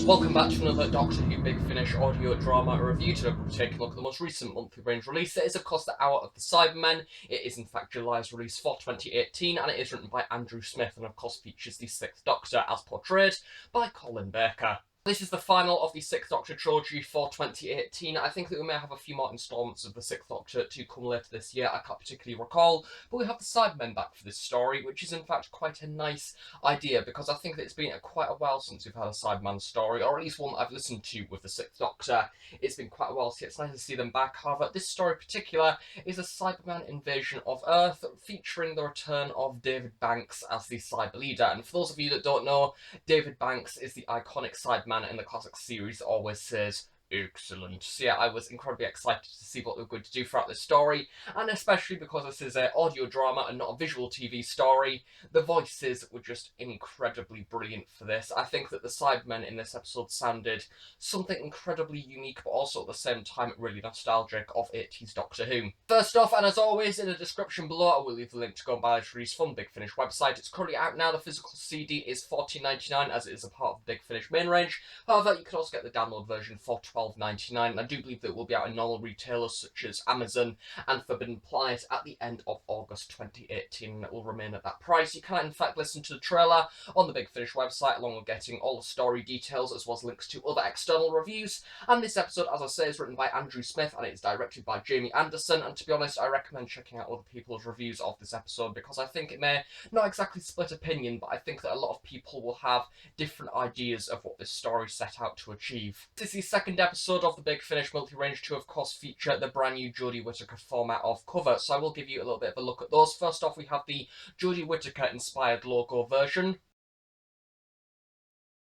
Welcome back to another Doctor Who Big Finish audio drama review. Today we'll be taking a look at the most recent monthly range release. It is of course the Hour of the Cybermen. It is in fact July's release for 2018 and it is written by Andrew Smith and of course features the 6th Doctor as portrayed by Colin Baker. This is the final of the 6th Doctor trilogy for 2018. I think that we may have a few more instalments of the 6th Doctor to come later this year, I can't particularly recall, but we have the Cybermen back for this story, which is in fact quite a nice idea, because I think that it's been quite a while since we've had a Cyberman story, or at least one that I've listened to with the 6th Doctor. It's been quite a while, so it's nice to see them back. However, this story in particular is a Cyberman invasion of Earth, featuring the return of David Banks as the Cyber leader. And for those of you that don't know, David Banks is the iconic Cyberman in the classic series that always says excellent. So yeah, I was incredibly excited to see what they were going to do throughout this story, and especially because this is an audio drama and not a visual TV story, the voices were just incredibly brilliant for this. I think that the Cybermen in this episode sounded something incredibly unique, but also at the same time really nostalgic of 80s Doctor Who. First off, and as always, in the description below I will leave the link to go and buy this release from the Big Finish website. It's currently out now. The physical CD is $14.99 as it is a part of the Big Finish main range. However, you can also get the download version for $12.99, and I do believe that it will be out in normal retailers such as Amazon and Forbidden Planet at the end of August 2018, and it will remain at that price. You can in fact listen to the trailer on the Big Finish website, along with getting all the story details as well as links to other external reviews. And this episode, as I say, is written by Andrew Smith and it is directed by Jamie Anderson, and to be honest, I recommend checking out other people's reviews of this episode, because I think it may not exactly split opinion, but I think that a lot of people will have different ideas of what this story set out to achieve. This is the second episode of the Big Finish multi-range to of course feature the brand new Jodie Whittaker format of cover, so I will give you a little bit of a look at those. First off, we have the Jodie Whittaker inspired logo version.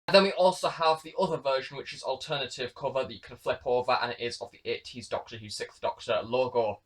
And then we also have the other version, which is alternative cover that you can flip over, and it is of the 80s Doctor Who 6th Doctor logo.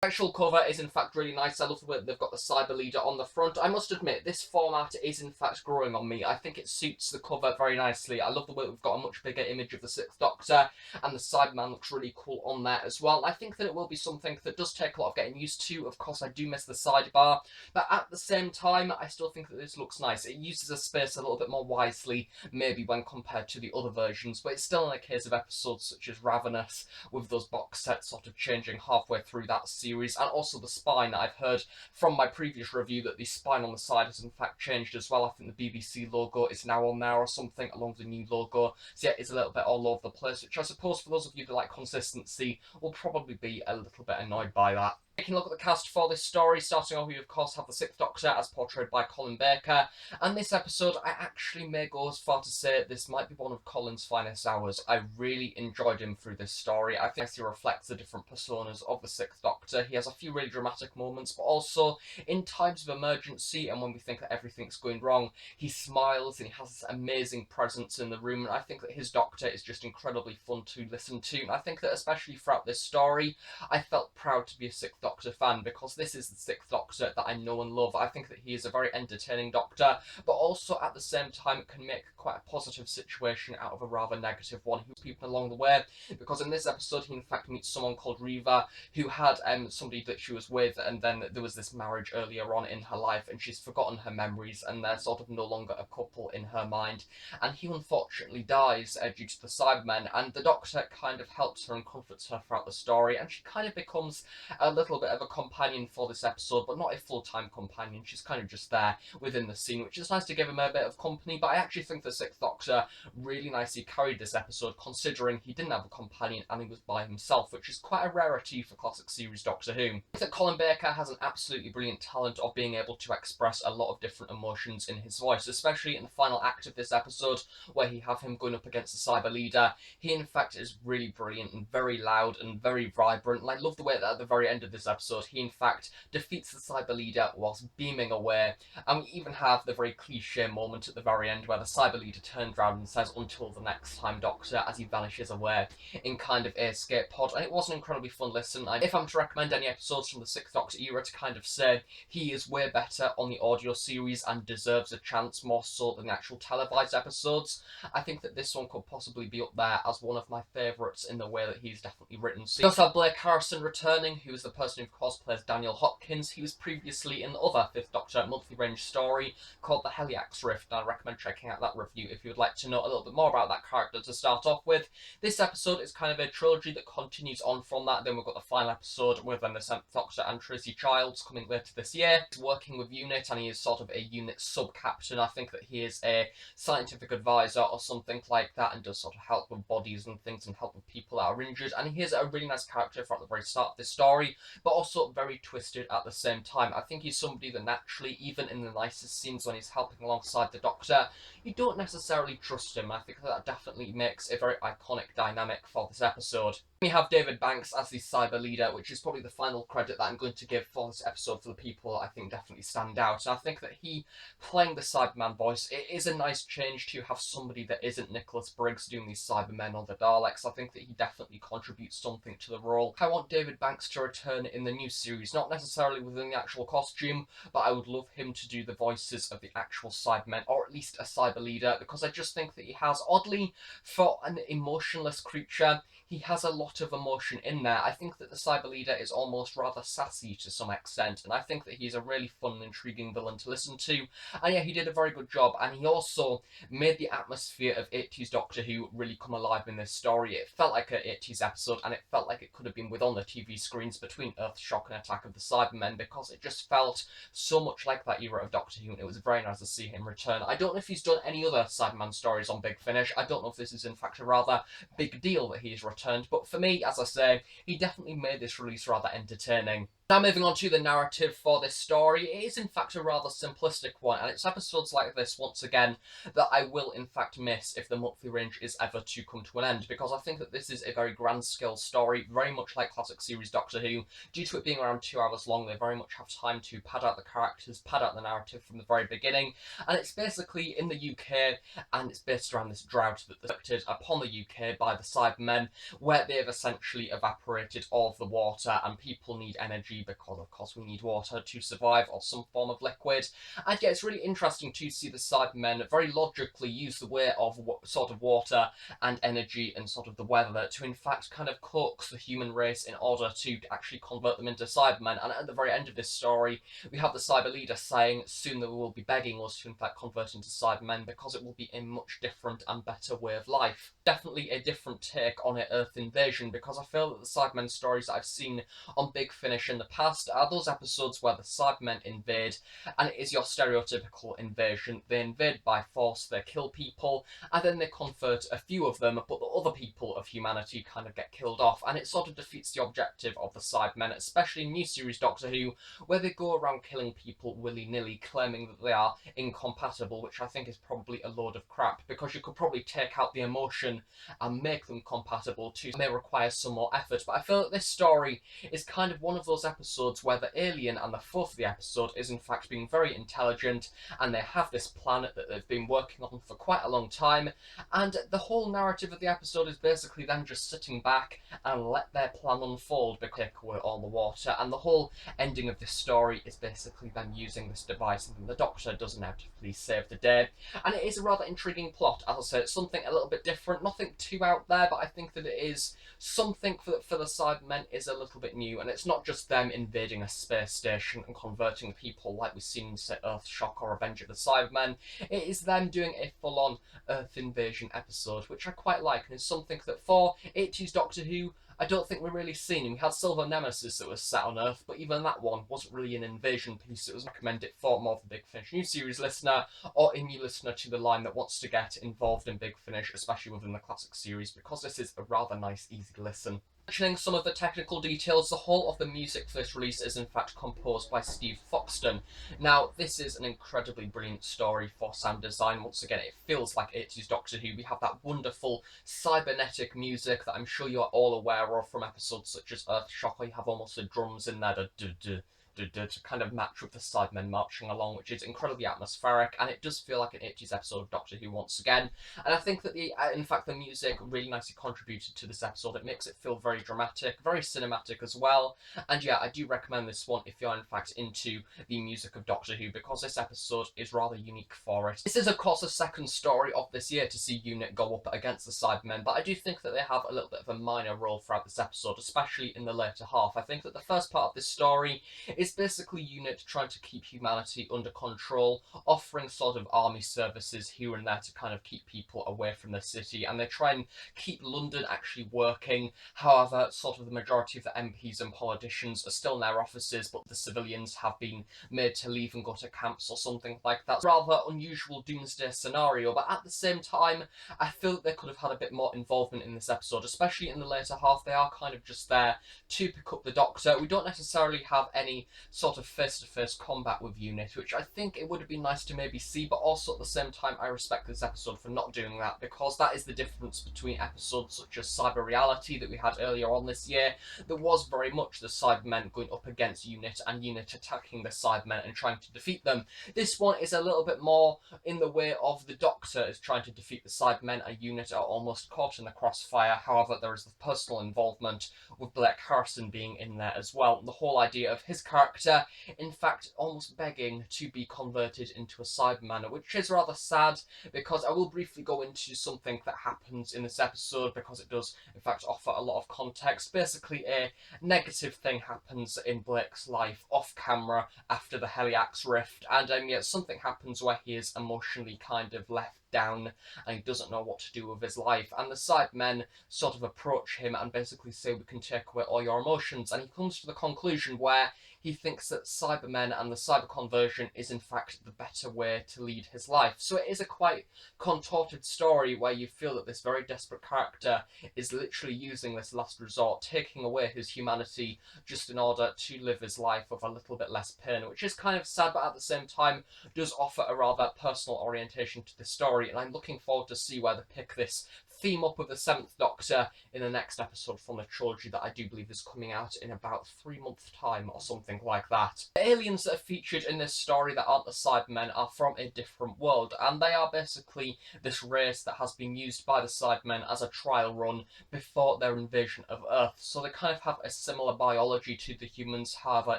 The actual cover is in fact really nice. I love the way that they've got the Cyber leader on the front. I must admit, this format is in fact growing on me. I think it suits the cover very nicely. I love the way that we've got a much bigger image of the 6th Doctor, and the Cyberman looks really cool on there as well. I think that it will be something that does take a lot of getting used to. Of course, I do miss the sidebar, but at the same time, I still think that this looks nice. It uses the space a little bit more wisely, maybe when compared to the other versions, but it's still in a case of episodes such as Ravenous, with those box sets sort of changing halfway through that series. And also the spine. I've heard from my previous review that the spine on the side has in fact changed as well. I think the BBC logo is now on there or something along with the new logo. So yeah, it's a little bit all over the place, which I suppose for those of you that like consistency will probably be a little bit annoyed by that. Taking a look at the cast for this story, starting off, we of course have the 6th Doctor as portrayed by Colin Baker, and this episode I actually may go as far to say this might be one of Colin's finest hours. I really enjoyed him through this story. I think he reflects the different personas of the 6th Doctor. He has a few really dramatic moments, but also in times of emergency and when we think that everything's going wrong, he smiles and he has this amazing presence in the room, and I think that his Doctor is just incredibly fun to listen to. And I think that especially throughout this story, I felt proud to be a 6th Doctor fan, because this is the 6th Doctor that I know and love. I think that he is a very entertaining Doctor, but also at the same time can make quite a positive situation out of a rather negative one, who's people along the way, because in this episode he in fact meets someone called Reva, who had somebody that she was with, and then there was this marriage earlier on in her life and she's forgotten her memories and they're sort of no longer a couple in her mind, and he unfortunately dies due to the Cybermen, and the Doctor kind of helps her and comforts her throughout the story, and she kind of becomes a little bit of a companion for this episode, but not a full-time companion. She's kind of just there within the scene, which is nice to give him a bit of company. But I actually think the 6th Doctor really nicely carried this episode, considering he didn't have a companion and he was by himself, which is quite a rarity for classic series Doctor Who. I think that Colin Baker has an absolutely brilliant talent of being able to express a lot of different emotions in his voice, especially in the final act of this episode where he have him going up against the Cyber leader. He in fact is really brilliant and very loud and very vibrant, and I love the way that at the very end of this episode he in fact defeats the Cyber leader whilst beaming away, and we even have the very cliche moment at the very end where the Cyber leader turns around and says "until the next time, Doctor," as he vanishes away in kind of a escape pod, and it was an incredibly fun listen. If I'm to recommend any episodes from the 6th Doctor era to kind of say he is way better on the audio series and deserves a chance more so than the actual televised episodes, I think that this one could possibly be up there as one of my favourites in the way that he's definitely written. So you also have Blake Harrison returning, who is the person person who of course plays Daniel Hopkins. He was previously in the other Fifth Doctor monthly range story called The Heliax Rift, and I recommend checking out that review if you would like to know a little bit more about that character to start off with. This episode is kind of a trilogy that continues on from that. Then we've got the final episode with the Seventh Doctor and Tracy Childs coming later this year. He's working with UNIT, and he is sort of a UNIT sub-captain. I think that he is a scientific advisor or something like that, and does sort of help with bodies and things and help with people that are injured. And he is a really nice character from the very start of this story, but also very twisted at the same time. I think he's somebody that naturally, even in the nicest scenes when he's helping alongside the Doctor, you don't necessarily trust him. I think that definitely makes a very iconic dynamic for this episode. We have David Banks as the cyber leader, which is probably the final credit that I'm going to give for this episode for the people I think definitely stand out. And I think that he playing the Cyberman voice, it is a nice change to have somebody that isn't Nicholas Briggs doing these Cybermen or the Daleks. I think that he definitely contributes something to the role. I want David Banks to return in the new series, not necessarily within the actual costume, but I would love him to do the voices of the actual Cybermen, or at least a cyber leader, because I just think that he has, oddly, for an emotionless creature, he has a lot of emotion in there. I think that the cyber leader is almost rather sassy to some extent, and I think that he's a really fun and intriguing villain to listen to. And yeah, he did a very good job, and he also made the atmosphere of 80s Doctor Who really come alive in this story. It felt like an 80s episode, and it felt like it could have been with on the TV screens between Earthshock and Attack of the Cybermen, because it just felt so much like that era of Doctor Who, and it was very nice to see him return. I don't know if he's done any other Cyberman stories on Big Finish. I don't know if this is in fact a rather big deal that he's returned, but for me, as I say, he definitely made this release rather entertaining. Now moving on to the narrative for this story, it is in fact a rather simplistic one, and it's episodes like this, once again, that I will in fact miss if the monthly range is ever to come to an end, because I think that this is a very grand scale story, very much like classic series Doctor Who. Due to it being around 2 hours long, they very much have time to pad out the characters, pad out the narrative from the very beginning, and it's basically in the UK, and it's based around this drought that's inflicted upon the UK by the Cybermen, where they've essentially evaporated all of the water, and people need energy because of course we need water to survive, or some form of liquid. And yeah, it's really interesting to see the Cybermen very logically use the way of sort of water and energy and sort of the weather to in fact kind of coax the human race in order to actually convert them into Cybermen. And at the very end of this story, we have the cyber leader saying soon they will be begging us to in fact convert into Cybermen, because it will be a much different and better way of life. Definitely a different take on an Earth invasion, because I feel that the Cybermen stories that I've seen on Big Finish in the past are those episodes where the Cybermen invade, and it is your stereotypical invasion. They invade by force, they kill people, and then they convert a few of them, but the other people of humanity kind of get killed off, and it sort of defeats the objective of the Cybermen, especially in new series Doctor Who, where they go around killing people willy-nilly, claiming that they are incompatible, which I think is probably a load of crap, because you could probably take out the emotion and make them compatible too. It may require some more effort, but I feel that this story is kind of one of those episodes where the alien and the fourth of the episode is in fact being very intelligent, and they have this planet that they've been working on for quite a long time, and the whole narrative of the episode is basically them just sitting back and let their plan unfold, because they take away all the water, and the whole ending of this story is basically them using this device, and the Doctor does inevitably save the day. And it is a rather intriguing plot. As I said, it's something a little bit different, nothing too out there, but I think that it is something for the Cybermen is a little bit new, and it's not just them invading a space station and converting people like we've seen in, say, Earthshock or Revenge of the Cybermen. It is them doing a full-on Earth invasion episode, which I quite like, and is something that for 80s Doctor Who, I don't think we're really seen. We had Silver Nemesis that was set on Earth, but even that one wasn't really an invasion piece. It was recommended for more of the Big Finish new series listener, or a new listener to the line that wants to get involved in Big Finish, especially within the classic series, because this is a rather nice, easy listen. Mentioning some of the technical details, the whole of the music for this release is in fact composed by Steve Foxton. Now, this is an incredibly brilliant story for sound design. Once again, it feels like 80s Doctor Who. We have that wonderful cybernetic music that I'm sure you're all aware of from episodes such as Earthshock, where you have almost the drums in there, the duh-duh, to kind of match with the Cybermen marching along, which is incredibly atmospheric, and it does feel like an 80s episode of Doctor Who once again. And I think that in fact, the music really nicely contributed to this episode. It makes it feel very dramatic, very cinematic as well. And yeah, I do recommend this one if you're in fact into the music of Doctor Who, because this episode is rather unique for it. This is of course the second story of this year to see UNIT go up against the Cybermen, but I do think that they have a little bit of a minor role throughout this episode, especially in the later half. I think that the first part of this story is basically UNIT trying to keep humanity under control, offering sort of army services here and there to kind of keep people away from the city, and they try and keep London actually working. However, sort of the majority of the MPs and politicians are still in their offices, but the civilians have been made to leave and go to camps or something like that. Rather unusual doomsday scenario, but at the same time, I feel that they could have had a bit more involvement in this episode, especially in the later half. They are kind of just there to pick up the Doctor. We don't necessarily have any sort of face-to-face combat with UNIT, which I think it would have been nice to maybe see, but also at the same time I respect this episode for not doing that, because that is the difference between episodes such as Cyber Reality that we had earlier on this year. There was very much the Cybermen going up against UNIT and UNIT attacking the Cybermen and trying to defeat them. This one is a little bit more in the way of the Doctor is trying to defeat the Cybermen, and UNIT are almost caught in the crossfire. However, there is the personal involvement with Blake Harrison being in there as well. The whole idea of his character, in fact, almost begging to be converted into a Cyberman, which is rather sad, because I will briefly go into something that happens in this episode, because it does, in fact, offer a lot of context. Basically, a negative thing happens in Blake's life off camera after the Heliax rift, and yeah, something happens where he is emotionally kind of left down and he doesn't know what to do with his life, and the Cybermen sort of approach him and basically say, we can take away all your emotions, and he comes to the conclusion where he thinks that Cybermen and the cyber conversion is in fact the better way to lead his life. So it is a quite contorted story where you feel that this very desperate character is literally using this last resort, taking away his humanity just in order to live his life with a little bit less pain, which is kind of sad, but at the same time does offer a rather personal orientation to the story, and I'm looking forward to see where they pick this theme up with the 7th Doctor in the next episode from the trilogy that I do believe is coming out in about 3 months' time or something like that. The aliens that are featured in this story that aren't the Cybermen are from a different world, and they are basically this race that has been used by the Cybermen as a trial run before their invasion of Earth. So they kind of have a similar biology to the humans, however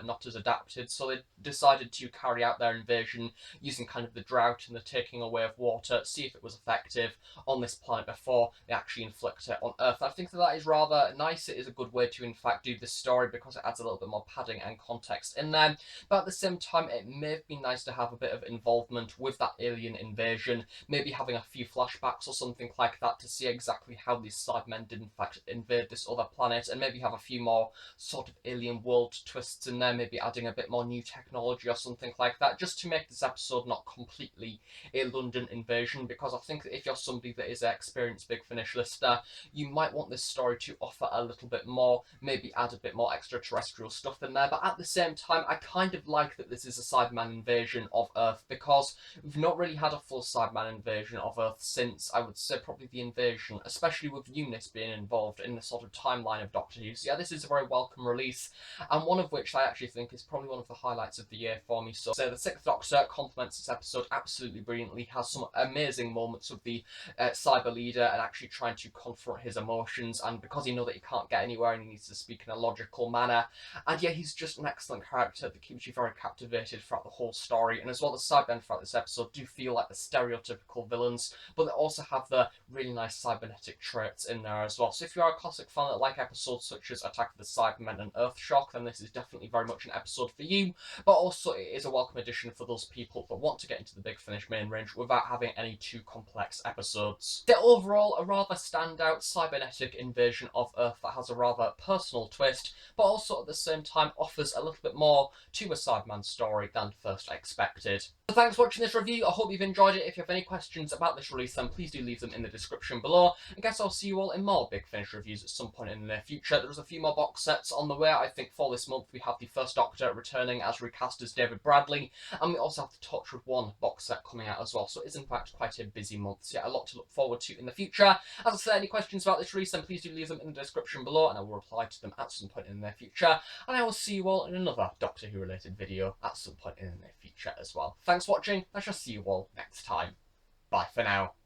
not as adapted, so they decided to carry out their invasion using kind of the drought and the taking away of water, see if it was effective on this planet before they actually inflict it on Earth. I think that is rather nice. It is a good way to in fact do this story because it adds a little bit more padding and context in there, but at the same time it may have been nice to have a bit of involvement with that alien invasion, maybe having a few flashbacks or something like that to see exactly how these Cybermen did in fact invade this other planet, and maybe have a few more sort of alien world twists in there, maybe adding a bit more new technology or something like that, just to make this episode not completely a London invasion, because I think that if you're somebody that is an experienced Big Finish listener, you might want this story to offer a little bit more, maybe add a bit more extraterrestrial stuff in there, but at the same time I kind of like that this is a Cyberman invasion of Earth, because we've not really had a full Cyberman invasion of Earth since, I would say, probably the invasion, especially with UNIT being involved in the sort of timeline of Doctor Who. So yeah, this is a very welcome release, and one of which I actually think is probably one of the highlights of the year for me. So the 6th Doctor complements this episode absolutely brilliantly, has some amazing moments with the cyber leader and actually trying to confront his emotions, and because he knows that he can't get anywhere and he needs to speak in a logical manner, and yeah, he's just an excellent character that keeps you very captivated throughout the whole story. And as well, the Cybermen throughout this episode do feel like the stereotypical villains, but they also have the really nice cybernetic traits in there as well. So if you are a classic fan that like episodes such as Attack of the Cybermen and Earthshock, then this is definitely very much an episode for you, but also it is a welcome addition for those people that want to get into the Big Finish main range without having any too complex episodes. The overall, a rather standout cybernetic invasion of Earth that has a rather personal twist, but also at the same time offers a little bit more to a Cyberman story than first expected. So thanks for watching this review. I hope you've enjoyed it. If you have any questions about this release, then please do leave them in the description below. I guess I'll see you all in more Big Finish reviews at some point in the near future. There's a few more box sets on the way. I think for this month we have the First Doctor returning as recast as David Bradley, and we also have the Torchwood 1 box set coming out as well. So it is in fact quite a busy month. So yeah, a lot to look forward to in the future. future. As I said, any questions about this release, then please do leave them in the description below, and I will reply to them at some point in the near future. And I will see you all in another Doctor Who related video at some point in the near future as well. Thanks for watching. I shall see you all next time. Bye for now.